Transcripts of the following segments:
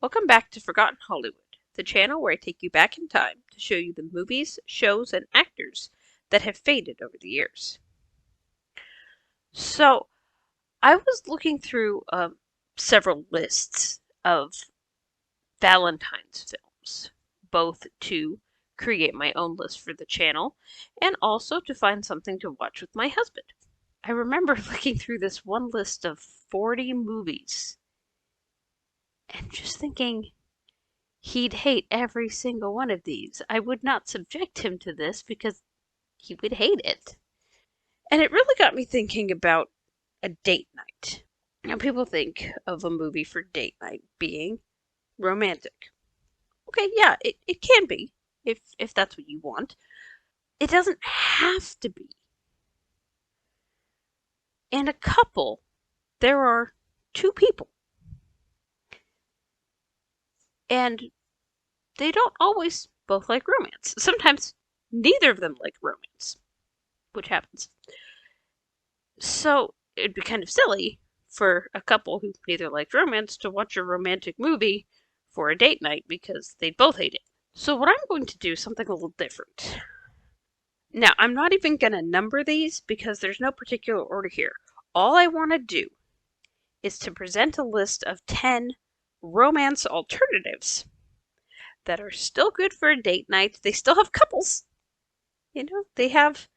Welcome back to Forgotten Hollywood, the channel where I take you back in time to show you the movies, shows, and actors that have faded over the years. So, I was looking through several lists of Valentine's films, both to create my own list for the channel and also to find something to watch with my husband. I remember looking through this one list of 40 movies and just thinking, he'd hate every single one of these. I would not subject him to this because he would hate it. And it really got me thinking about a date night. Now, people think of a movie for date night being romantic. Okay, yeah, it can be, if that's what you want. It doesn't have to be. In a couple, there are two people, and they don't always both like romance. Sometimes neither of them like romance, which happens. So it'd be kind of silly for a couple who neither liked romance to watch a romantic movie for a date night because they both hate it. So what I'm going to do is something a little different. Now, I'm not even going to number these because there's no particular order here. All I want to do is to present a list of 10 romance alternatives that are still good for a date night. They still have couples. They have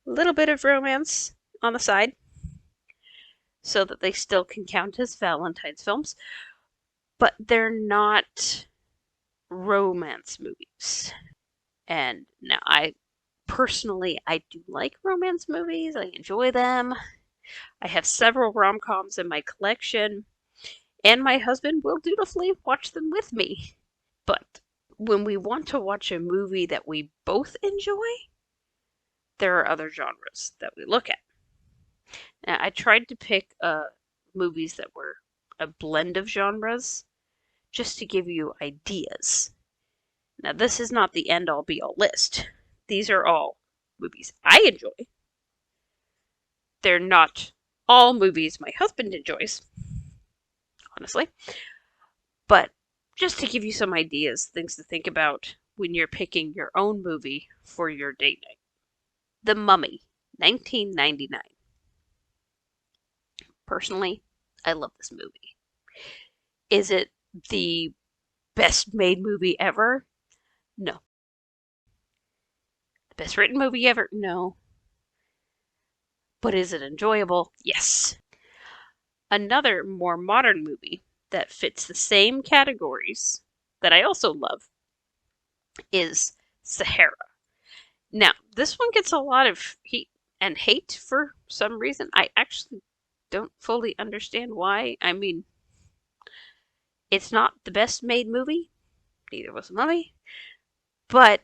a little bit of romance on the side so that they still can count as Valentine's films, but they're not romance movies. And now I do like romance movies. I enjoy them. I have several rom-coms in my collection, and my husband will dutifully watch them with me. But when we want to watch a movie that we both enjoy, there are other genres that we look at. Now, I tried to pick movies that were a blend of genres just to give you ideas. Now, this is not the end-all be-all list. These are all movies I enjoy. They're not all movies my husband enjoys, honestly. But just to give you some ideas, things to think about when you're picking your own movie for your date night. The Mummy, 1999. Personally, I love this movie. Is it the best made movie ever? No. The best written movie ever? No. But is it enjoyable? Yes. Another more modern movie that fits the same categories that I also love is Sahara. Now, this one gets a lot of heat and hate for some reason. I actually don't fully understand why. I mean, it's not the best made movie, neither was The Mummy, but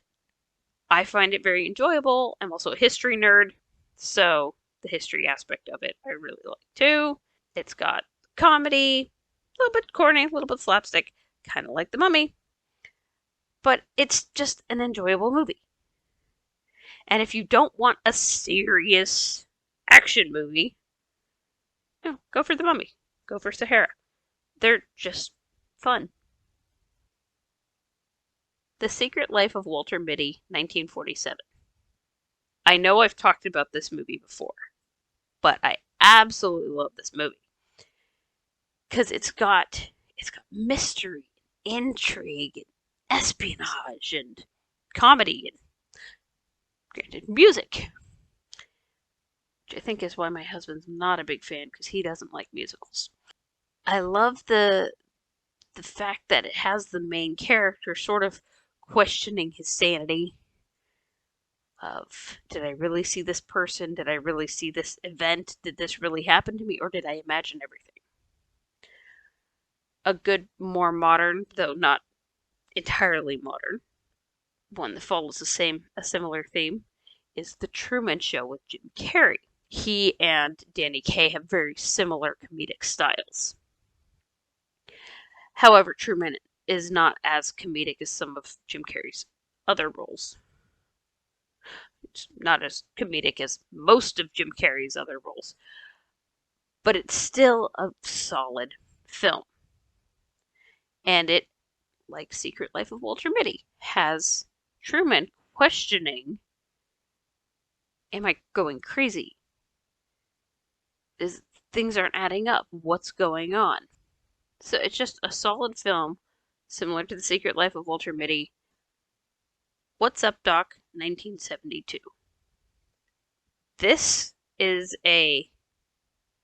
I find it very enjoyable. I'm also a history nerd, so the history aspect of it I really like too. It's got comedy, a little bit corny, a little bit slapstick, kind of like The Mummy, but it's just an enjoyable movie. And if you don't want a serious action movie, go for The Mummy. Go for Sahara. They're just fun. The Secret Life of Walter Mitty, 1947. I know I've talked about this movie before, but I absolutely love this movie because it's got mystery, intrigue, and espionage, and comedy, and granted music, which I think is why my husband's not a big fan because he doesn't like musicals. I love the fact that it has the main character sort of questioning his sanity of, did I really see this person? Did I really see this event? Did this really happen to me? Or did I imagine everything? A good, more modern, though not entirely modern, one that follows a similar theme is The Truman Show with Jim Carrey. He and Danny Kaye have very similar comedic styles. However, Truman is not as comedic as some of Jim Carrey's other roles. It's not as comedic as most of Jim Carrey's other roles, but it's still a solid film. And it, like Secret Life of Walter Mitty, has Truman questioning, am I going crazy? Is things aren't adding up? What's going on? So it's just a solid film, similar to The Secret Life of Walter Mitty. What's Up, Doc? 1972. This is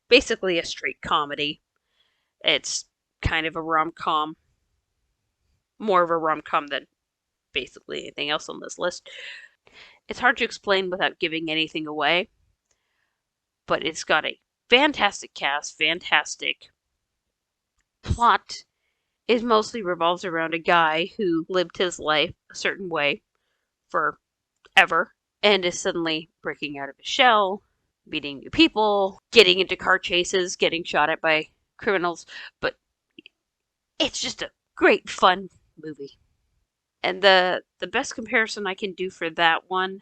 basically a straight comedy. It's kind of a rom-com, more of a rom-com than basically anything else on this list. It's hard to explain without giving anything away, but it's got a fantastic cast, fantastic plot. It mostly revolves around a guy who lived his life a certain way forever and is suddenly breaking out of his shell, meeting new people, getting into car chases, getting shot at by criminals. But it's just a great, fun movie. And the best comparison I can do for that one,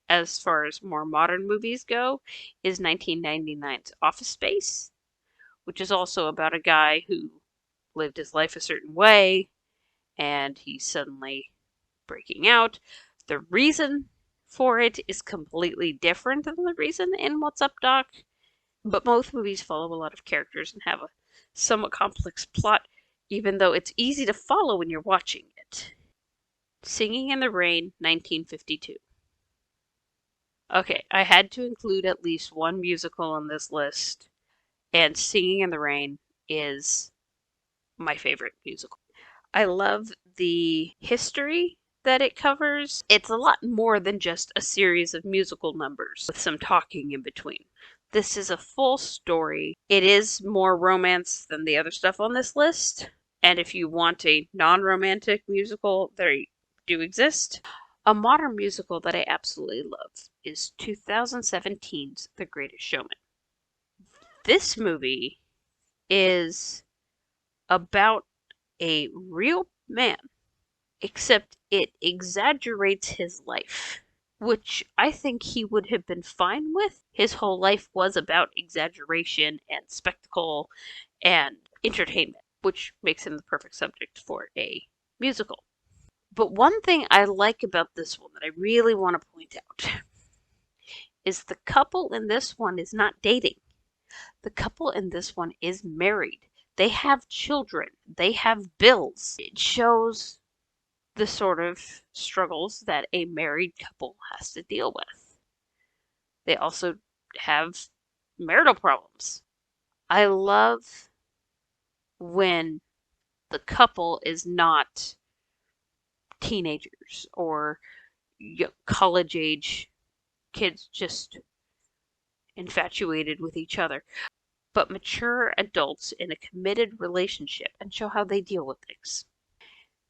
as far as more modern movies go, is 1999's Office Space, which is also about a guy who lived his life a certain way, and he's suddenly breaking out. The reason for it is completely different than the reason in What's Up, Doc? But both movies follow a lot of characters and have a somewhat complex plot, even though it's easy to follow when you're watching it. Singing in the Rain, 1952. Okay, I had to include at least one musical on this list, and Singing in the Rain is my favorite musical. I love the history that it covers. It's a lot more than just a series of musical numbers with some talking in between. This is a full story. It is more romance than the other stuff on this list. And if you want a non-romantic musical, they do exist. A modern musical that I absolutely love is 2017's The Greatest Showman. This movie is about a real man, except it exaggerates his life, which I think he would have been fine with. His whole life was about exaggeration and spectacle and entertainment, which makes him the perfect subject for a musical. But one thing I like about this one that I really want to point out is the couple in this one is not dating. The couple in this one is married. They have children. They have bills. It shows the sort of struggles that a married couple has to deal with. They also have marital problems. I love when the couple is not teenagers or college age kids just infatuated with each other, but mature adults in a committed relationship and show how they deal with things.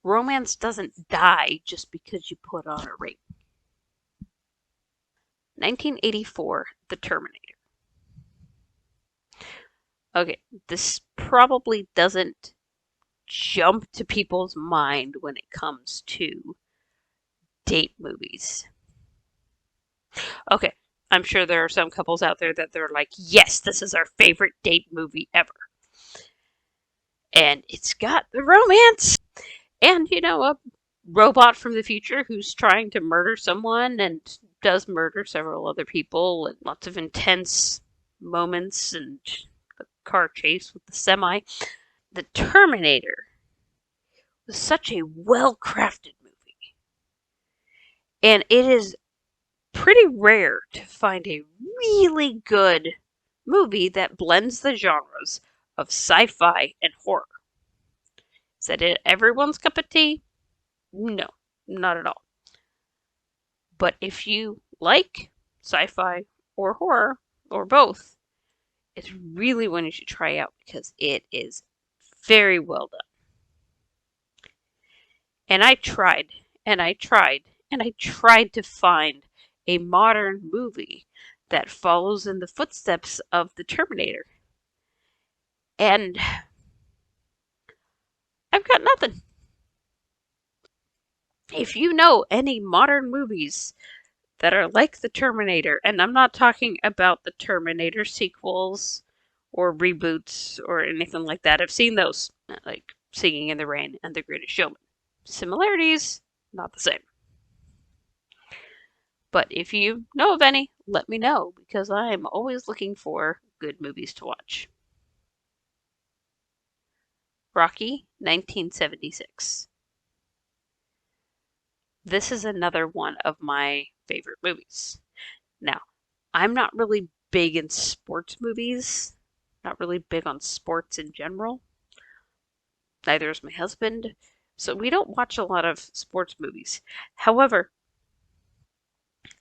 Romance doesn't die just because you put on a ring. 1984, The Terminator. Okay, this probably doesn't jump to people's mind when it comes to date movies. Okay, I'm sure there are some couples out there that they're like, yes, this is our favorite date movie ever. And it's got the romance. And, a robot from the future who's trying to murder someone and does murder several other people, and lots of intense moments and a car chase with the semi. The Terminator was such a well-crafted movie. And it is pretty rare to find a really good movie that blends the genres of sci-fi and horror. Is that it everyone's cup of tea? No, not at all. But if you like sci-fi or horror or both, it's really one you should try out because it is very well done. And I tried, and I tried, and I tried to find a modern movie that follows in the footsteps of the Terminator. And I've got nothing. If you know any modern movies that are like the Terminator, and I'm not talking about the Terminator sequels or reboots or anything like that. I've seen those, like Singing in the Rain and The Greatest Showman. Similarities, not the same. But if you know of any, let me know because I'm always looking for good movies to watch. Rocky, 1976. This is another one of my favorite movies. Now, I'm not really big in sports movies, not really big on sports in general. Neither is my husband. So we don't watch a lot of sports movies. However,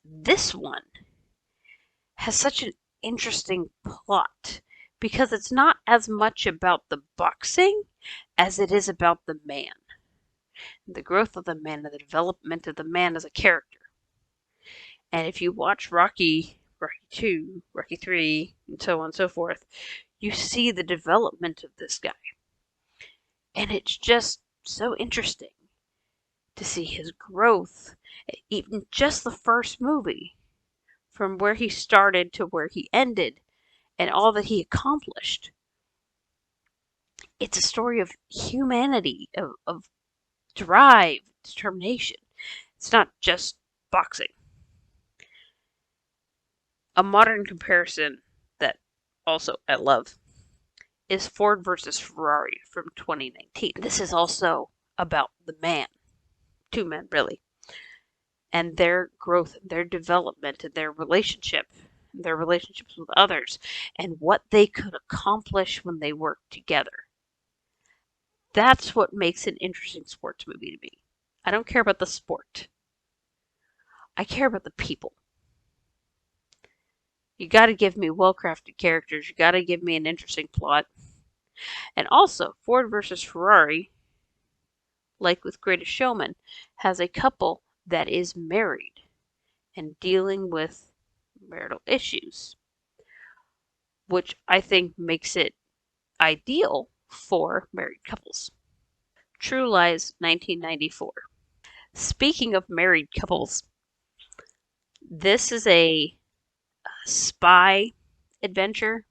this one has such an interesting plot because it's not as much about the boxing as it is about the man, the growth of the man, and the development of the man as a character. And if you watch Rocky 2, Rocky 3, and so on and so forth, you see the development of this guy. And it's just so interesting to see his growth, even just the first movie, from where he started to where he ended, and all that he accomplished. It's a story of humanity, of drive, determination. It's not just boxing. A modern comparison that also I love is Ford versus Ferrari from 2019. This is also about the man, two men really, and their growth, their development, and their relationships with others, and what they could accomplish when they worked together. That's what makes an interesting sports movie to me. I don't care about the sport. I care about the people. You got to give me well-crafted characters. You got to give me an interesting plot. And also, Ford versus Ferrari, like with Greatest Showman, has a couple that is married and dealing with marital issues, which I think makes it ideal for married couples. True Lies, 1994. Speaking of married couples, this is a spy adventure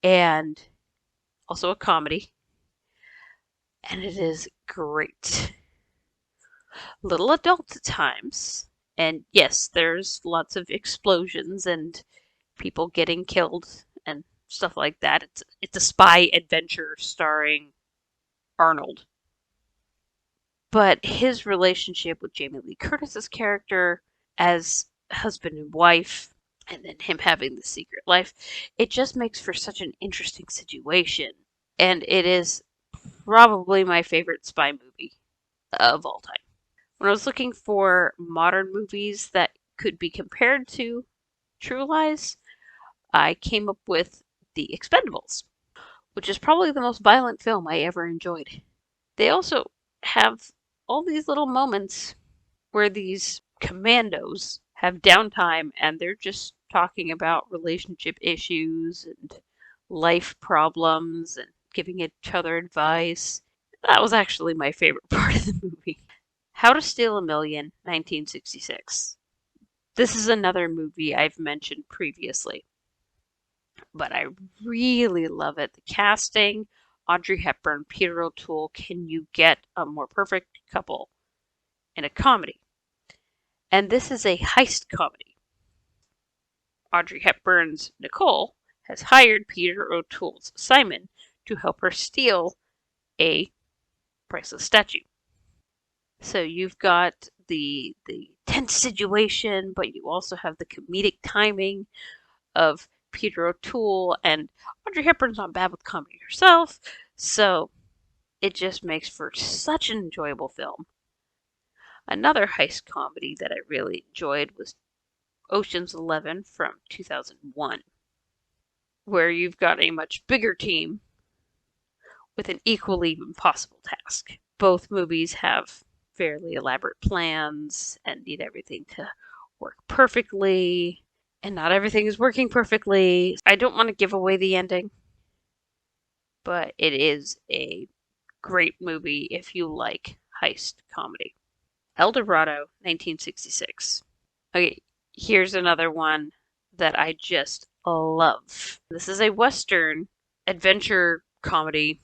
and also a comedy, and it is great. Little adult at times, and yes, there's lots of explosions and people getting killed and stuff like that. It's a spy adventure starring Arnold. But his relationship with Jamie Lee Curtis's character as husband and wife, and then him having the secret life, it just makes for such an interesting situation. And it is probably my favorite spy movie of all time. When I was looking for modern movies that could be compared to True Lies, I came up with The Expendables, which is probably the most violent film I ever enjoyed. They also have all these little moments where these commandos have downtime and they're just talking about relationship issues and life problems and giving each other advice. That was actually my favorite part of the movie. How to Steal a Million, 1966. This is another movie I've mentioned previously, but I really love it. The casting, Audrey Hepburn, Peter O'Toole, can you get a more perfect couple in a comedy? And this is a heist comedy. Audrey Hepburn's Nicole has hired Peter O'Toole's Simon to help her steal a priceless statue. So you've got the tense situation, but you also have the comedic timing of Peter O'Toole, and Audrey Hepburn's not bad with comedy herself, so it just makes for such an enjoyable film. Another heist comedy that I really enjoyed was Ocean's 11 from 2001, where you've got a much bigger team with an equally impossible task. Both movies have fairly elaborate plans and need everything to work perfectly, and not everything is working perfectly. I don't want to give away the ending, but it is a great movie if you like heist comedy. El Dorado, 1966. Okay, here's another one that I just love. This is a Western adventure comedy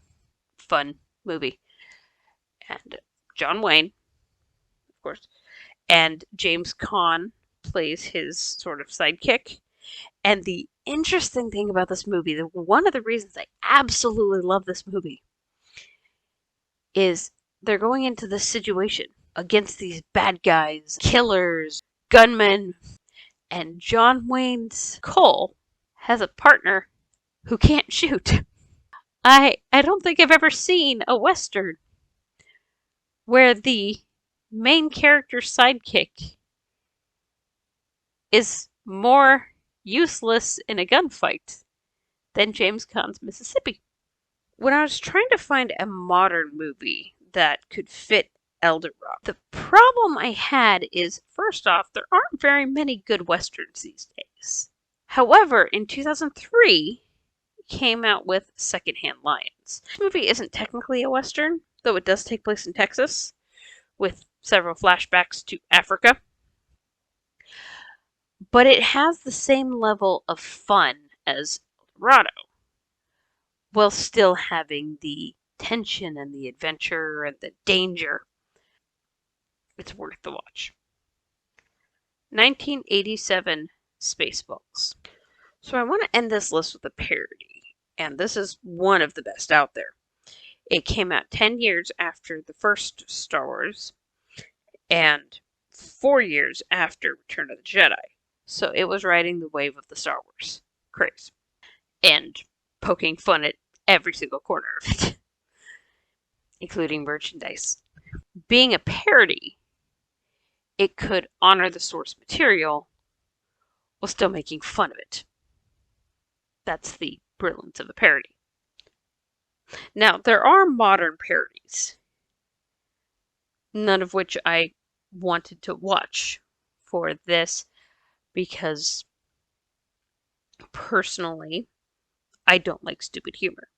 fun movie. And John Wayne, of course, and James Caan plays his sort of sidekick. And the interesting thing about this movie, one of the reasons I absolutely love this movie, is they're going into this situation against these bad guys, killers, gunmen, and John Wayne's Cole has a partner who can't shoot. I don't think I've ever seen a Western where the main character's sidekick is more useless in a gunfight than James Caan's Mississippi. When I was trying to find a modern movie that could fit Elder Rock, the problem I had is, first off, there aren't very many good Westerns these days. However, in 2003, came out with Secondhand Lions. This movie isn't technically a Western, though it does take place in Texas, with several flashbacks to Africa. But it has the same level of fun as Eldorado, while still having the tension and the adventure and the danger. It's worth the watch. 1987 Spaceballs. So I want to end this list with a parody, and this is one of the best out there. It came out 10 years after the first Star Wars, and 4 years after Return of the Jedi. So it was riding the wave of the Star Wars craze, and poking fun at every single corner of it, including merchandise. Being a parody, it could honor the source material while still making fun of it. That's the brilliance of a parody. Now, there are modern parodies, none of which I wanted to watch for this because personally, I don't like stupid humor.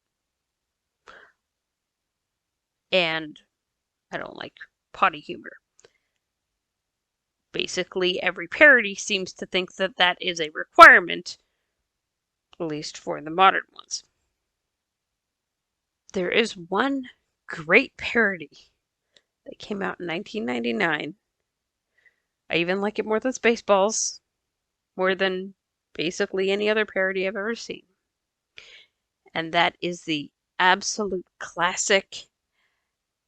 And I don't like potty humor. Basically, every parody seems to think that that is a requirement, at least for the modern ones. There is one great parody that came out in 1999. I even like it more than Spaceballs, more than basically any other parody I've ever seen. And that is the absolute classic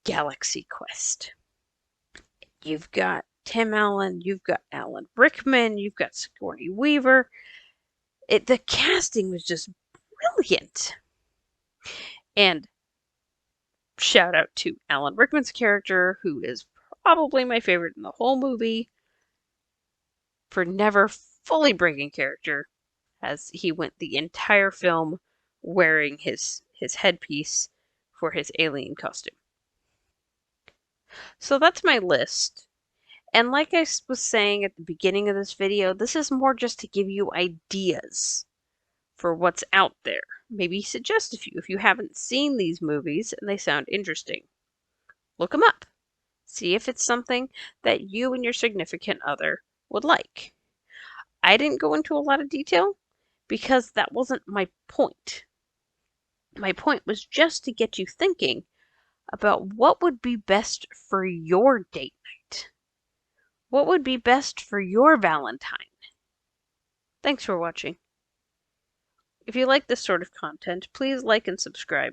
Galaxy Quest. You've got Tim Allen, you've got Alan Rickman, you've got Sigourney Weaver. The casting was just brilliant. And shout out to Alan Rickman's character, who is probably my favorite in the whole movie, for never fully breaking character, as he went the entire film wearing his headpiece for his alien costume. So that's my list. And like I was saying at the beginning of this video, this is more just to give you ideas for what's out there. Maybe suggest a few if you haven't seen these movies and they sound interesting. Look them up. See if it's something that you and your significant other would like. I didn't go into a lot of detail because that wasn't my point. My point was just to get you thinking about what would be best for your date night. What would be best for your Valentine? Thanks for watching. If you like this sort of content, please like and subscribe.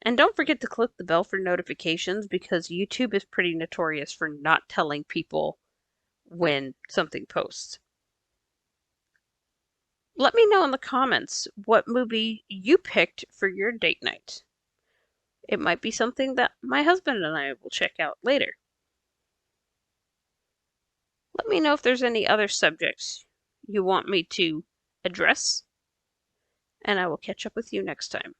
And don't forget to click the bell for notifications because YouTube is pretty notorious for not telling people when something posts. Let me know in the comments what movie you picked for your date night. It might be something that my husband and I will check out later. Let me know if there's any other subjects you want me to address, and I will catch up with you next time.